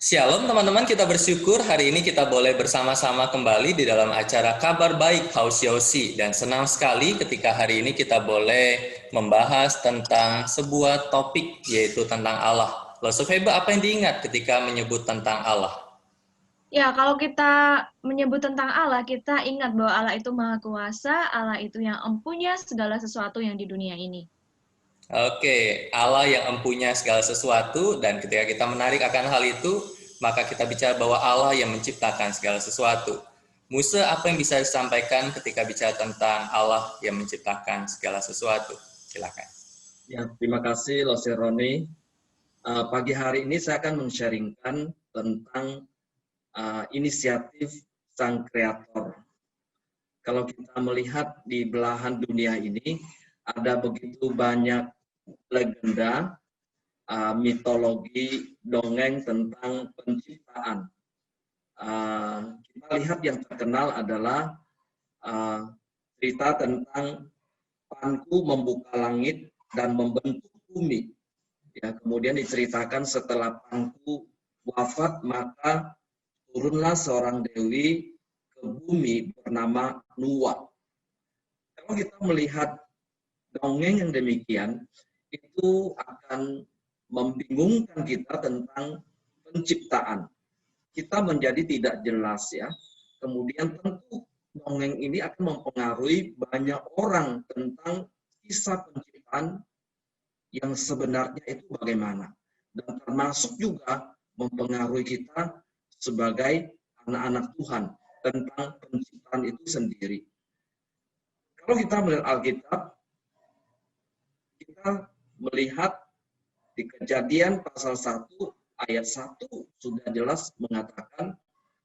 Shalom teman-teman, kita bersyukur hari ini kita boleh bersama-sama kembali di dalam acara Kabar Baik Haus Yosi. Dan senang sekali ketika hari ini kita boleh membahas tentang sebuah topik, yaitu tentang Allah. Loh, Sofeba, apa yang diingat ketika menyebut tentang Allah? Ya, kalau kita menyebut tentang Allah, kita ingat bahwa Allah itu Maha Kuasa, Allah itu yang empunya segala sesuatu yang di dunia ini. Oke, Allah yang empunya segala sesuatu, dan ketika kita menarik akan hal itu, maka kita bicara bahwa Allah yang menciptakan segala sesuatu. Musa, apa yang bisa disampaikan ketika bicara tentang Allah yang menciptakan segala sesuatu? Silakan. Ya, terima kasih Lose Roni. Pagi hari ini saya akan men-sharingkan tentang inisiatif Sang Kreator. Kalau kita melihat di belahan dunia ini, ada begitu banyak legenda, mitologi, dongeng tentang penciptaan. Kita lihat yang terkenal adalah cerita tentang Panku membuka langit dan membentuk bumi. Ya, kemudian diceritakan setelah Panku wafat, maka turunlah seorang dewi ke bumi bernama Nuwa. Kalau kita melihat dongeng yang demikian, itu akan membingungkan kita tentang penciptaan. Kita menjadi tidak jelas ya. Kemudian tentu dongeng ini akan mempengaruhi banyak orang tentang kisah penciptaan yang sebenarnya itu bagaimana. Dan termasuk juga mempengaruhi kita sebagai anak-anak Tuhan tentang penciptaan itu sendiri. Kalau kita melihat Alkitab, kita melihat di Kejadian pasal 1 ayat 1 sudah jelas mengatakan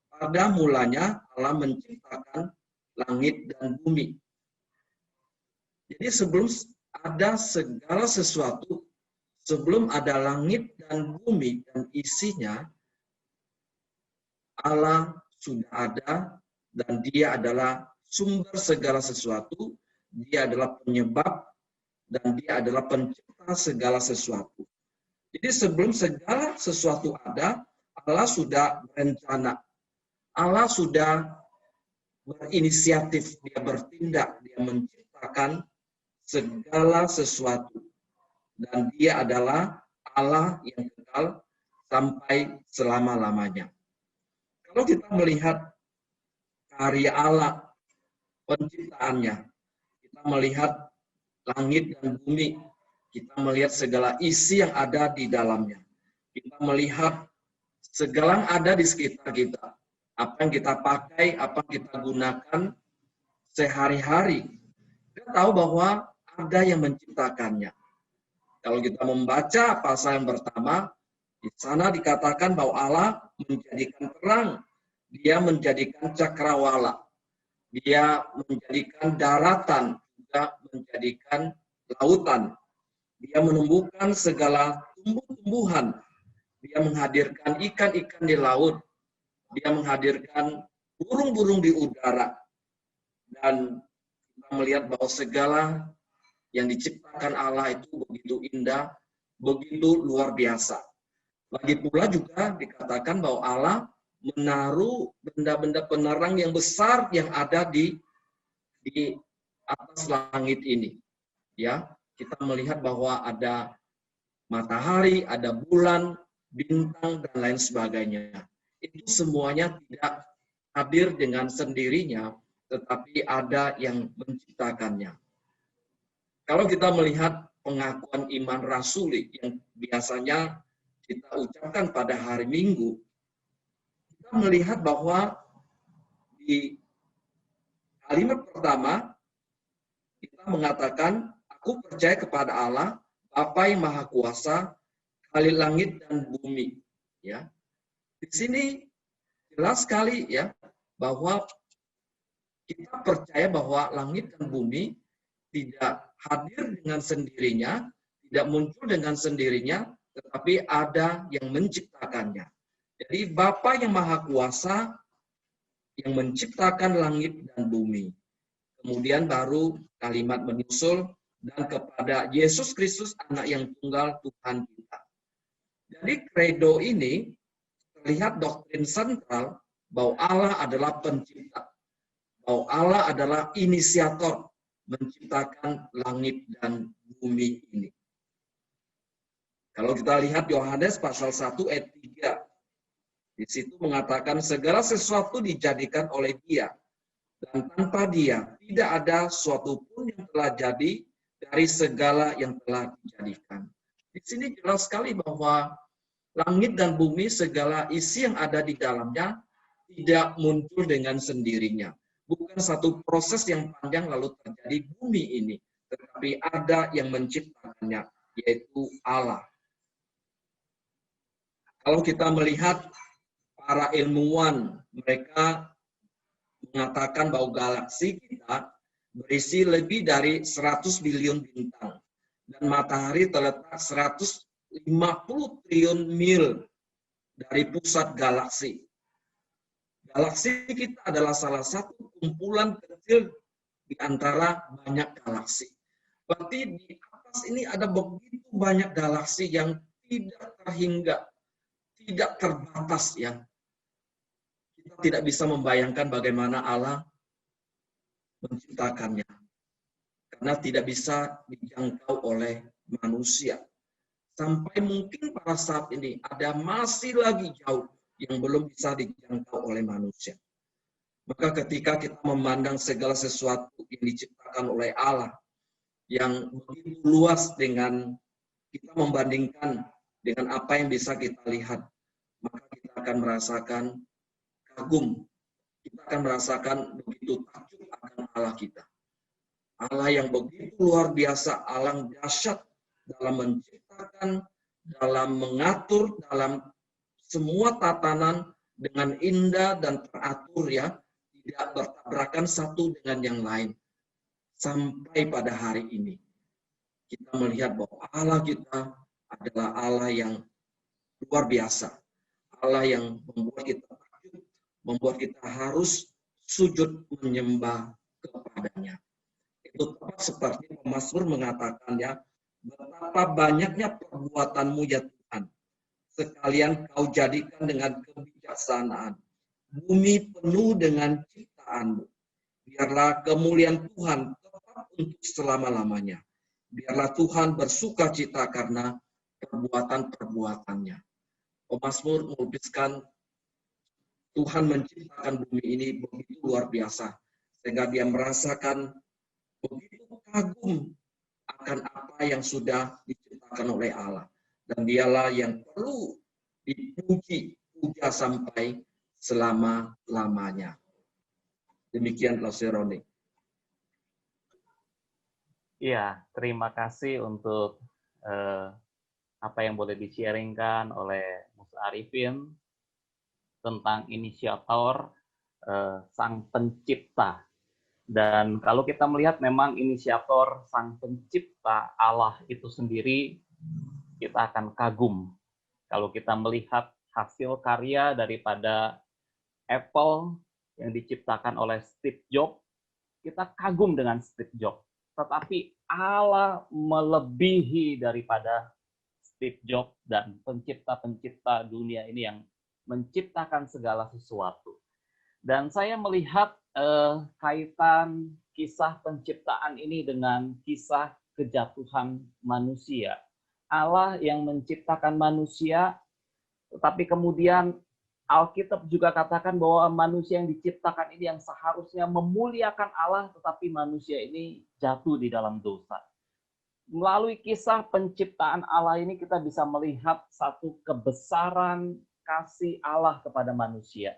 pada mulanya Allah menciptakan langit dan bumi. Jadi sebelum ada segala sesuatu, sebelum ada langit dan bumi dan isinya, Allah sudah ada dan Dia adalah sumber segala sesuatu, Dia adalah penyebab dan Dia adalah pencipta segala sesuatu. Jadi sebelum segala sesuatu ada, Allah sudah berencana. Allah sudah berinisiatif, Dia bertindak, Dia menciptakan segala sesuatu. Dan Dia adalah Allah yang kekal sampai selama-lamanya. Kalau kita melihat karya Allah, penciptaannya, kita melihat langit dan bumi, kita melihat segala isi yang ada di dalamnya. Kita melihat segala yang ada di sekitar kita. Apa yang kita pakai, apa yang kita gunakan sehari-hari. Kita tahu bahwa ada yang menciptakannya. Kalau kita membaca pasal yang pertama, di sana dikatakan bahwa Allah menjadikan terang. Dia menjadikan cakrawala. Dia menjadikan daratan, juga menjadikan lautan. Dia menumbuhkan segala tumbuh-tumbuhan. Dia menghadirkan ikan-ikan di laut. Dia menghadirkan burung-burung di udara. Dan kita melihat bahwa segala yang diciptakan Allah itu begitu indah, begitu luar biasa. Lagi pula juga dikatakan bahwa Allah menaruh benda-benda penerang yang besar yang ada di atas langit ini. Ya, kita melihat bahwa ada matahari, ada bulan, bintang, dan lain sebagainya. Itu semuanya tidak hadir dengan sendirinya, tetapi ada yang menciptakannya. Kalau kita melihat pengakuan iman rasuli yang biasanya kita ucapkan pada hari Minggu, kita melihat bahwa di kalimat pertama kita mengatakan, aku percaya kepada Allah, Bapa yang Maha Kuasa, Khalil langit dan bumi. Ya, di sini jelas sekali ya bahwa kita percaya bahwa langit dan bumi tidak hadir dengan sendirinya, tidak muncul dengan sendirinya, tetapi ada yang menciptakannya. Jadi Bapa yang Maha Kuasa yang menciptakan langit dan bumi. Kemudian baru kalimat menyusul, dan kepada Yesus Kristus anak yang tunggal Tuhan kita. Jadi kredo ini terlihat doktrin sentral bahwa Allah adalah pencipta, bahwa Allah adalah inisiator menciptakan langit dan bumi ini. Kalau kita lihat Yohanes pasal 1 ayat 3, di situ mengatakan segala sesuatu dijadikan oleh Dia, dan tanpa Dia tidak ada suatu pun yang telah jadi dari segala yang telah dijadikan. Di sini jelas sekali bahwa langit dan bumi, segala isi yang ada di dalamnya, tidak muncul dengan sendirinya. Bukan satu proses yang panjang lalu terjadi bumi ini, tetapi ada yang menciptakannya, yaitu Allah. Kalau kita melihat para ilmuwan, mereka mengatakan bahwa galaksi kita berisi lebih dari 100 bilion bintang, dan matahari terletak 150 triliun mil dari pusat galaksi. Galaksi kita adalah salah satu kumpulan kecil di antara banyak galaksi. Berarti di atas ini ada begitu banyak galaksi yang tidak terhingga, tidak terbatas ya. Kita tidak bisa membayangkan bagaimana Allah menciptakannya. Karena tidak bisa dijangkau oleh manusia. Sampai mungkin pada saat ini ada masih lagi jauh yang belum bisa dijangkau oleh manusia. Maka ketika kita memandang segala sesuatu yang diciptakan oleh Allah, yang begitu luas dengan kita membandingkan dengan apa yang bisa kita lihat, maka kita akan merasakan kagum. Kita akan merasakan begitu takjub akan Allah kita. Allah yang begitu luar biasa, Allah yang dahsyat dalam menciptakan, dalam mengatur, dalam semua tatanan dengan indah dan teratur ya, tidak bertabrakan satu dengan yang lain. Sampai pada hari ini, kita melihat bahwa Allah kita adalah Allah yang luar biasa. Allah yang membuat kita takjub, membuat kita harus sujud menyembah kepadanya. Itu tepat seperti pemazmur mengatakan ya, betapa banyaknya perbuatanmu ya Tuhan. Sekalian kau jadikan dengan kebijaksanaan. Bumi penuh dengan ciptaanmu. Biarlah kemuliaan Tuhan tetap untuk selama-lamanya. Biarlah Tuhan bersuka cita karena perbuatan-perbuatannya. Pemazmur melukiskan Tuhan menciptakan bumi ini begitu luar biasa. Sehingga dia merasakan begitu kagum akan apa yang sudah diciptakan oleh Allah. Dan dialah yang perlu dipuji, puja sampai selama-lamanya. Demikian Pastor Roni. Iya, terima kasih untuk apa yang boleh di-sharingkan oleh Mus Arifin tentang inisiator Sang Pencipta. Dan kalau kita melihat memang inisiator Sang Pencipta Allah itu sendiri, kita akan kagum. Kalau kita melihat hasil karya daripada Apple yang diciptakan oleh Steve Jobs, kita kagum dengan Steve Jobs. Tetapi Allah melebihi daripada Steve Jobs dan pencipta-pencipta dunia ini yang menciptakan segala sesuatu. Dan saya melihat kaitan kisah penciptaan ini dengan kisah kejatuhan manusia. Allah yang menciptakan manusia, tetapi kemudian Alkitab juga katakan bahwa manusia yang diciptakan ini yang seharusnya memuliakan Allah, tetapi manusia ini jatuh di dalam dosa. Melalui kisah penciptaan Allah ini kita bisa melihat satu kebesaran kasih Allah kepada manusia.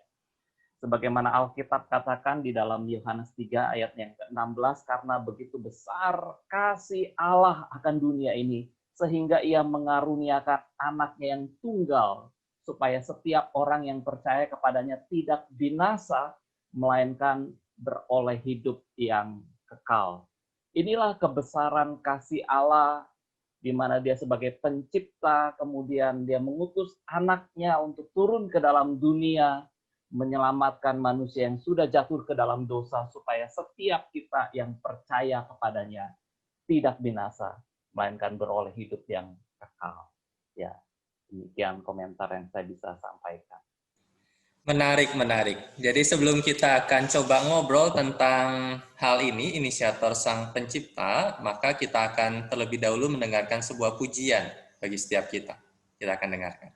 Sebagaimana Alkitab katakan di dalam Yohanes 3 ayat yang ke-16, karena begitu besar kasih Allah akan dunia ini, sehingga ia mengaruniakan anaknya yang tunggal, supaya setiap orang yang percaya kepadanya tidak binasa, melainkan beroleh hidup yang kekal. Inilah kebesaran kasih Allah, di mana dia sebagai pencipta, kemudian dia mengutus anaknya untuk turun ke dalam dunia, menyelamatkan manusia yang sudah jatuh ke dalam dosa, supaya setiap kita yang percaya kepadanya tidak binasa, melainkan beroleh hidup yang kekal. Ya, demikian komentar yang saya bisa sampaikan. Menarik, menarik. Jadi sebelum kita akan coba ngobrol tentang hal ini, inisiator Sang Pencipta, maka kita akan terlebih dahulu mendengarkan sebuah pujian bagi setiap kita. Kita akan dengarkan.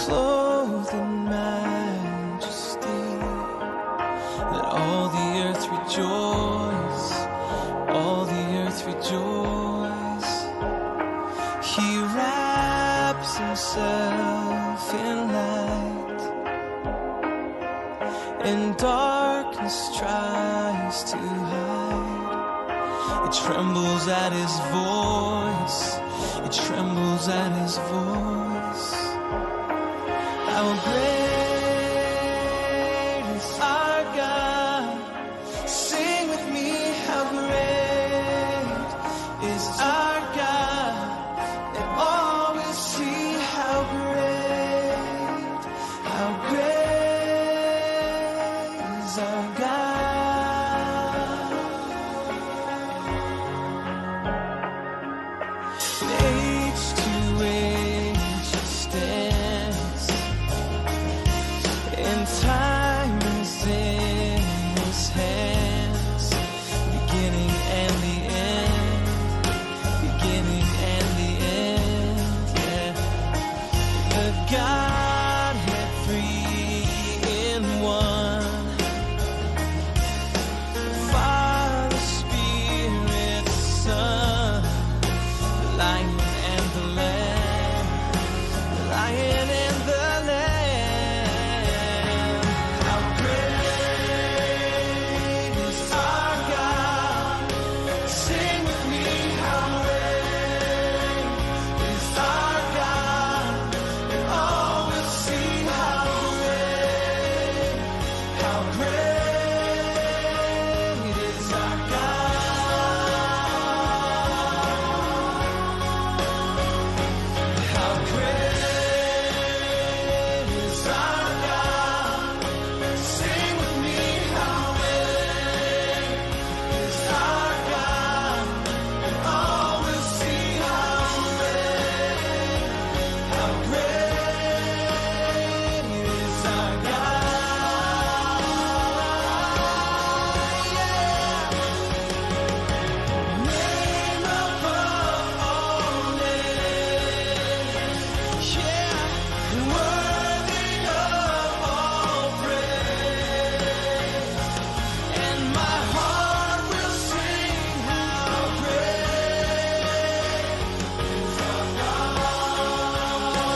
Clothed in majesty, let all the earth rejoice, all the earth rejoice. He wraps himself in light, and darkness tries to hide. It trembles at his voice, it trembles at his voice. How great is our God? Sing with me, how great is our God? And all will see how great is our God. Age to age stands, and time is in his hands, beginning and the end, beginning and the end, yeah. The Godhead three in one, Father, Spirit, Son, the Lion and the Lamb, the Lion and the Lamb. How great is our God? Sing with me, how great is our God? And all will see how great is our God. How great is our God? Sing with me, how great is our God? And all will see how great is our God. Name above all names, yeah, worthy of all praise. And my heart will sing how great is our God.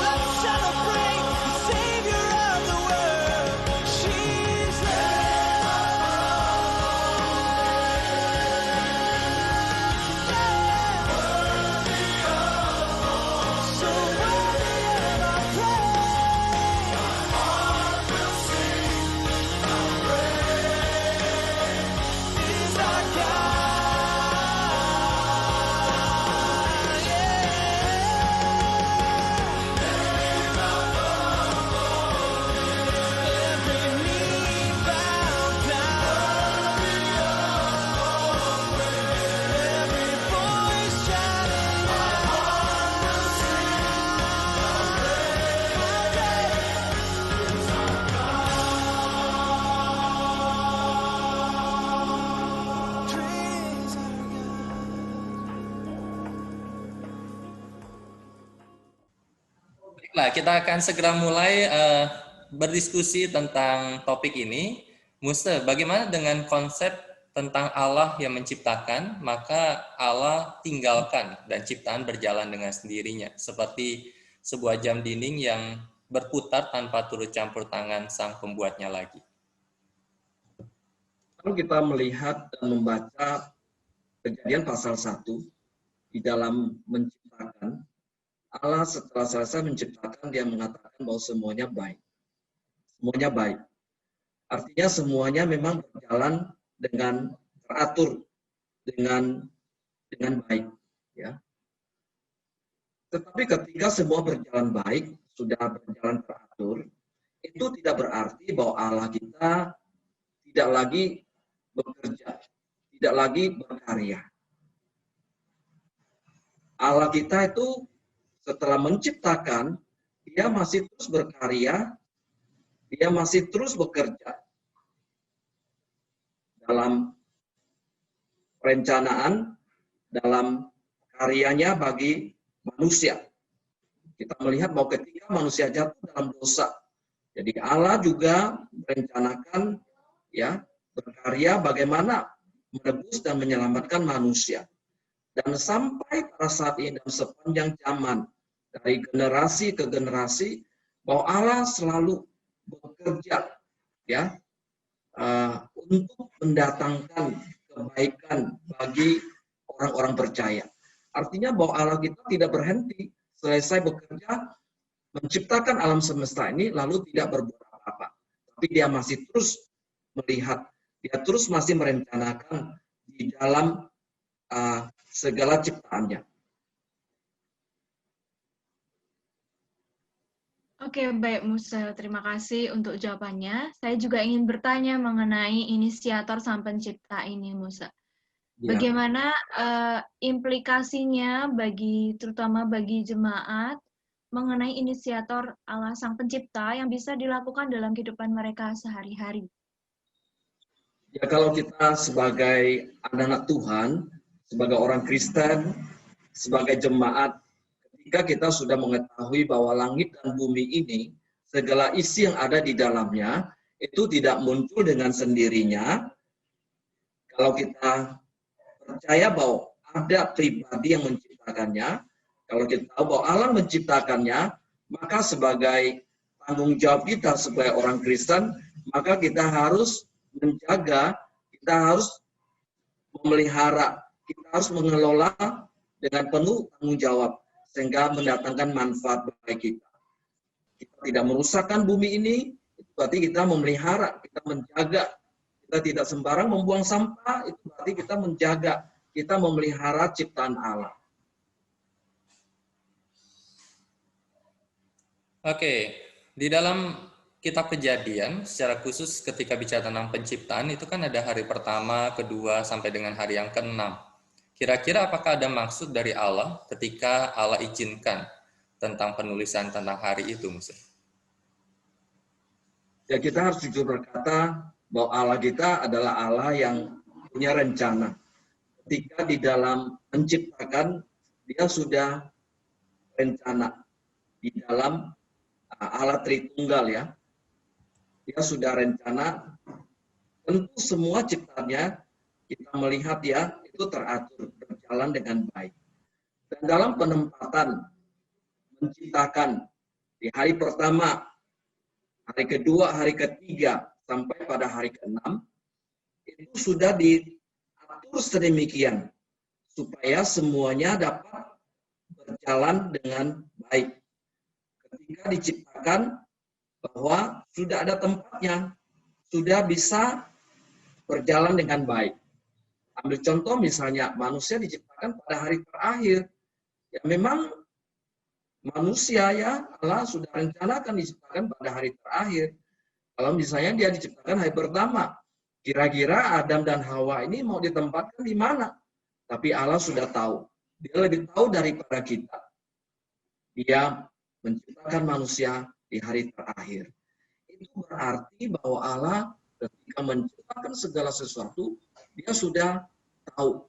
Let's celebrate the Savior of the world, Jesus. So worthy of our praise. My heart will sing how great is our God. Every knee bowed down, every voice shouting praise our Baiklah, kita akan segera mulai berdiskusi tentang topik ini. Musa, bagaimana dengan konsep tentang Allah yang menciptakan, maka Allah tinggalkan dan ciptaan berjalan dengan sendirinya, seperti sebuah jam dinding yang berputar tanpa turut campur tangan sang pembuatnya lagi. Kalau kita melihat dan membaca Kejadian pasal 1 di dalam menciptakan, Allah setelah selesai menciptakan, dia mengatakan bahwa semuanya baik. Semuanya baik. Artinya semuanya memang berjalan dengan teratur, dengan baik. Ya. Tetapi ketika semua berjalan baik, sudah berjalan teratur, itu tidak berarti bahwa Allah kita tidak lagi bekerja, tidak lagi berkarya. Allah kita itu setelah menciptakan, dia masih terus berkarya, dia masih terus bekerja dalam perencanaan, dalam karyanya bagi manusia. Kita melihat bahwa ketika manusia jatuh dalam dosa, jadi Allah juga merencanakan ya berkarya bagaimana menebus dan menyelamatkan manusia. Dan sampai pada saat ini dan sepanjang zaman dari generasi ke generasi bahwa Allah selalu bekerja ya untuk mendatangkan kebaikan bagi orang-orang percaya. Artinya bahwa Allah kita tidak berhenti selesai bekerja menciptakan alam semesta ini lalu tidak berbuat apa-apa. Tapi dia masih terus melihat, dia terus masih merencanakan di dalam segala ciptaannya. Oke, baik Musa. Terima kasih untuk jawabannya. Saya juga ingin bertanya mengenai inisiator Sang Pencipta ini, Musa. Ya. Bagaimana implikasinya terutama bagi jemaat mengenai inisiator Allah Sang Pencipta yang bisa dilakukan dalam kehidupan mereka sehari-hari? Ya, kalau kita sebagai anak-anak Tuhan, sebagai orang Kristen, sebagai jemaat, ketika kita sudah mengetahui bahwa langit dan bumi ini, segala isi yang ada di dalamnya, itu tidak muncul dengan sendirinya. Kalau kita percaya bahwa ada pribadi yang menciptakannya, kalau kita tahu bahwa Allah menciptakannya, maka sebagai tanggung jawab kita sebagai orang Kristen, maka kita harus menjaga, kita harus memelihara, kita harus mengelola dengan penuh tanggung jawab, sehingga mendatangkan manfaat bagi kita. Kita tidak merusakkan bumi ini, itu berarti kita memelihara, kita menjaga. Kita tidak sembarang membuang sampah, itu berarti kita menjaga, kita memelihara ciptaan Allah. Oke, di dalam kitab Kejadian, secara khusus ketika bicara tentang penciptaan, itu kan ada hari pertama, kedua, sampai dengan hari yang ke-6. Kira-kira apakah ada maksud dari Allah ketika Allah izinkan tentang penulisan tentang hari itu, Musa? Ya, kita harus jujur berkata bahwa Allah kita adalah Allah yang punya rencana. Ketika di dalam menciptakan, dia sudah rencana. Di dalam Allah Tritunggal ya, dia sudah rencana. Tentu semua ciptaannya kita melihat ya, itu teratur, berjalan dengan baik. Dan dalam penempatan menciptakan di hari pertama, hari kedua, hari ketiga, sampai pada hari ke-6, itu sudah diatur sedemikian, supaya semuanya dapat berjalan dengan baik. Ketika diciptakan, bahwa sudah ada tempatnya, sudah bisa berjalan dengan baik. Ambil contoh misalnya, manusia diciptakan pada hari terakhir. Ya memang manusia ya, Allah sudah rencanakan diciptakan pada hari terakhir. Kalau misalnya dia diciptakan hari pertama, kira-kira Adam dan Hawa ini mau ditempatkan di mana? Tapi Allah sudah tahu. Dia lebih tahu daripada kita. Dia menciptakan manusia di hari terakhir. Itu berarti bahwa Allah ketika menciptakan segala sesuatu, dia sudah tahu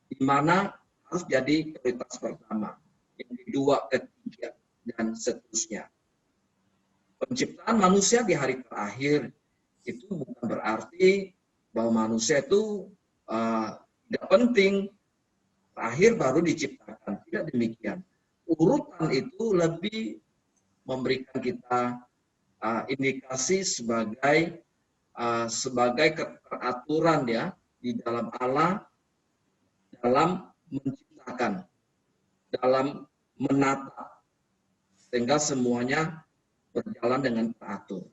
di mana harus jadi prioritas pertama, yang kedua, ketiga, dan seterusnya. Penciptaan manusia di hari terakhir itu bukan berarti bahwa manusia itu tidak penting, terakhir baru diciptakan. Tidak demikian. Urutan itu lebih memberikan kita indikasi sebagai keteraturan ya di dalam Allah, dalam menciptakan, dalam menata, sehingga semuanya berjalan dengan teratur.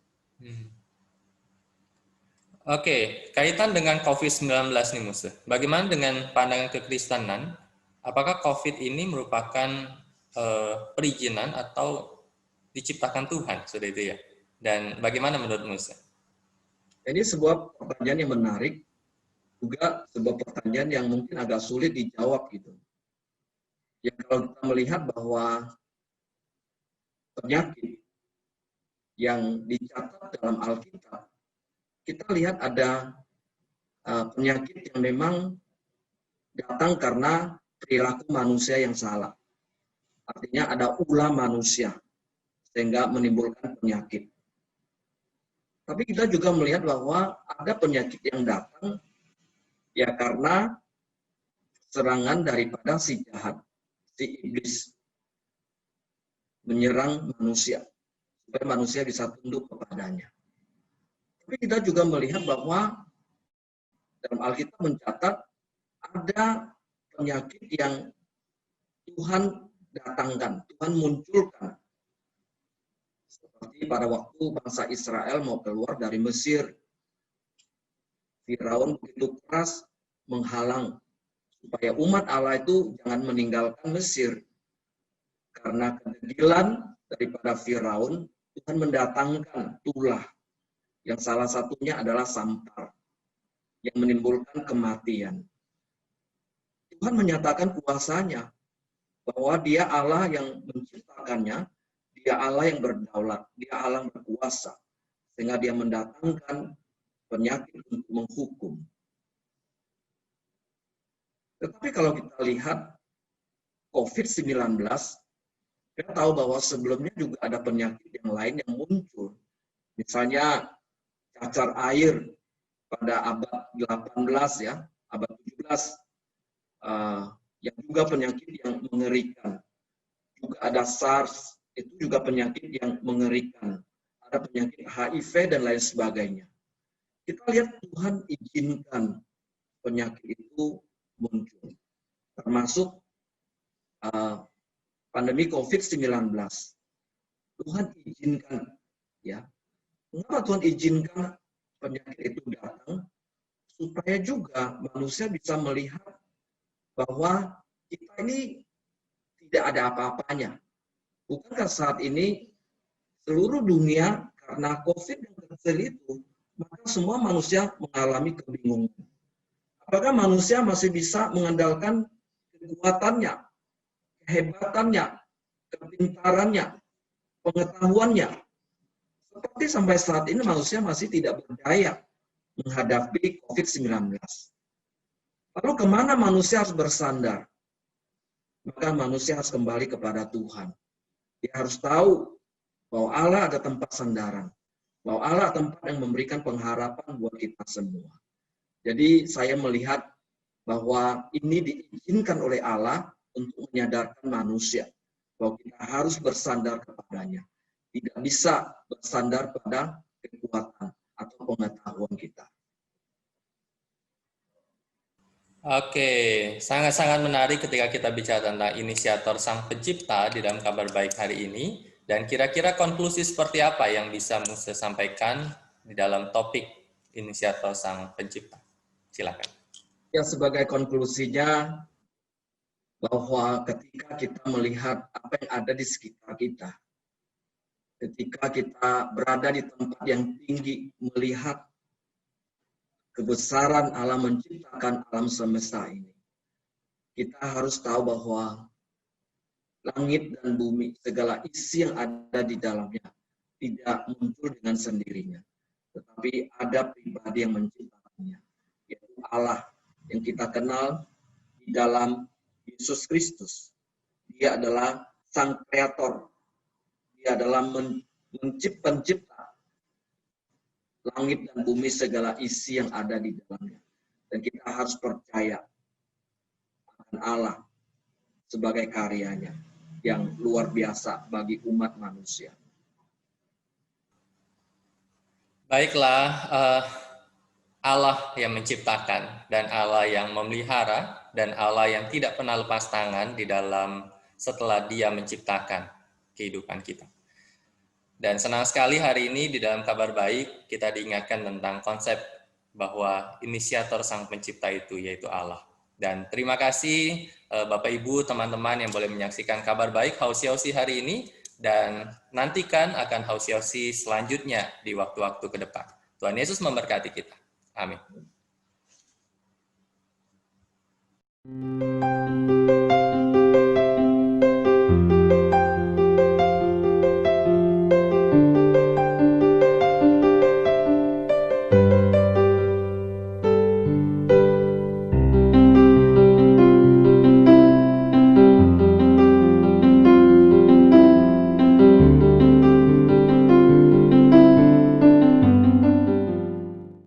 Oke, kaitan dengan COVID-19 nih Musa. Bagaimana dengan pandangan kekristenan? Apakah COVID ini merupakan perizinan atau diciptakan Tuhan, sudah itu ya? Dan bagaimana menurut Musa? Ini sebuah pertanyaan yang menarik, juga sebuah pertanyaan yang mungkin agak sulit dijawab gitu. Ya kalau kita melihat bahwa penyakit yang dicatat dalam Alkitab, kita lihat ada penyakit yang memang datang karena perilaku manusia yang salah. Artinya ada ulah manusia sehingga menimbulkan penyakit. Tapi kita juga melihat bahwa ada penyakit yang datang ya karena serangan daripada si jahat, si iblis menyerang manusia supaya manusia bisa tunduk kepadanya. Tapi kita juga melihat bahwa dalam Alkitab mencatat ada penyakit yang Tuhan datangkan, Tuhan munculkan. Seperti pada waktu bangsa Israel mau keluar dari Mesir. Firaun begitu keras menghalang supaya umat Allah itu jangan meninggalkan Mesir. Karena kedegilan daripada Firaun, Tuhan mendatangkan tulah yang salah satunya adalah sampar yang menimbulkan kematian. Tuhan menyatakan kuasanya bahwa Dia Allah yang menciptakannya, Dia Allah yang berdaulat, Dia Allah yang berkuasa, sehingga Dia mendatangkan penyakit untuk menghukum. Tetapi kalau kita lihat COVID-19, kita tahu bahwa sebelumnya juga ada penyakit yang lain yang muncul. Misalnya cacar air pada abad 18 ya, abad 17, yang juga penyakit yang mengerikan. Juga ada SARS, itu juga penyakit yang mengerikan. Ada penyakit HIV dan lain sebagainya. Kita lihat Tuhan izinkan penyakit itu muncul. Termasuk pandemi COVID-19. Tuhan izinkan, ya. Mengapa Tuhan izinkan penyakit itu datang? Supaya juga manusia bisa melihat bahwa kita ini tidak ada apa-apanya. Bukankah saat ini seluruh dunia karena COVID yang kecil itu, maka semua manusia mengalami kebingungan. Apakah manusia masih bisa mengandalkan kekuatannya, kehebatannya, kepintarannya, pengetahuannya? Seperti sampai saat ini manusia masih tidak berdaya menghadapi COVID-19. Lalu kemana manusia harus bersandar? Maka manusia harus kembali kepada Tuhan. Dia harus tahu bahwa Allah ada tempat sandaran. Bahwa Allah tempat yang memberikan pengharapan buat kita semua. Jadi saya melihat bahwa ini diizinkan oleh Allah untuk menyadarkan manusia. Bahwa kita harus bersandar kepadanya. Tidak bisa bersandar pada kekuatan atau pengetahuan kita. Oke, sangat-sangat menarik ketika kita bicara tentang inisiator Sang Pencipta di dalam kabar baik hari ini. Dan kira-kira konklusi seperti apa yang bisa Musa sampaikan di dalam topik inisiator Sang Pencipta? Silakan. Ya, sebagai konklusinya, bahwa ketika kita melihat apa yang ada di sekitar kita, ketika kita berada di tempat yang tinggi, melihat kebesaran Allah menciptakan alam semesta ini, kita harus tahu bahwa langit dan bumi, segala isi yang ada di dalamnya, tidak muncul dengan sendirinya. Tetapi ada pribadi yang menciptakannya, yaitu Allah yang kita kenal di dalam Yesus Kristus. Dia adalah Sang Kreator. Dia adalah pencipta langit dan bumi, segala isi yang ada di dalamnya. Dan kita harus percaya akan Allah sebagai karyanya yang luar biasa bagi umat manusia. Baiklah, Allah yang menciptakan dan Allah yang memelihara dan Allah yang tidak pernah lepas tangan di dalam setelah Dia menciptakan kehidupan kita. Dan senang sekali hari ini di dalam kabar baik kita diingatkan tentang konsep bahwa inisiator sang pencipta itu yaitu Allah. Dan terima kasih Bapak Ibu, teman-teman yang boleh menyaksikan Kabar Baik Haus Yausi hari ini, dan nantikan akan Haus Yausi selanjutnya di waktu-waktu ke depan. Tuhan Yesus memberkati kita. Amin.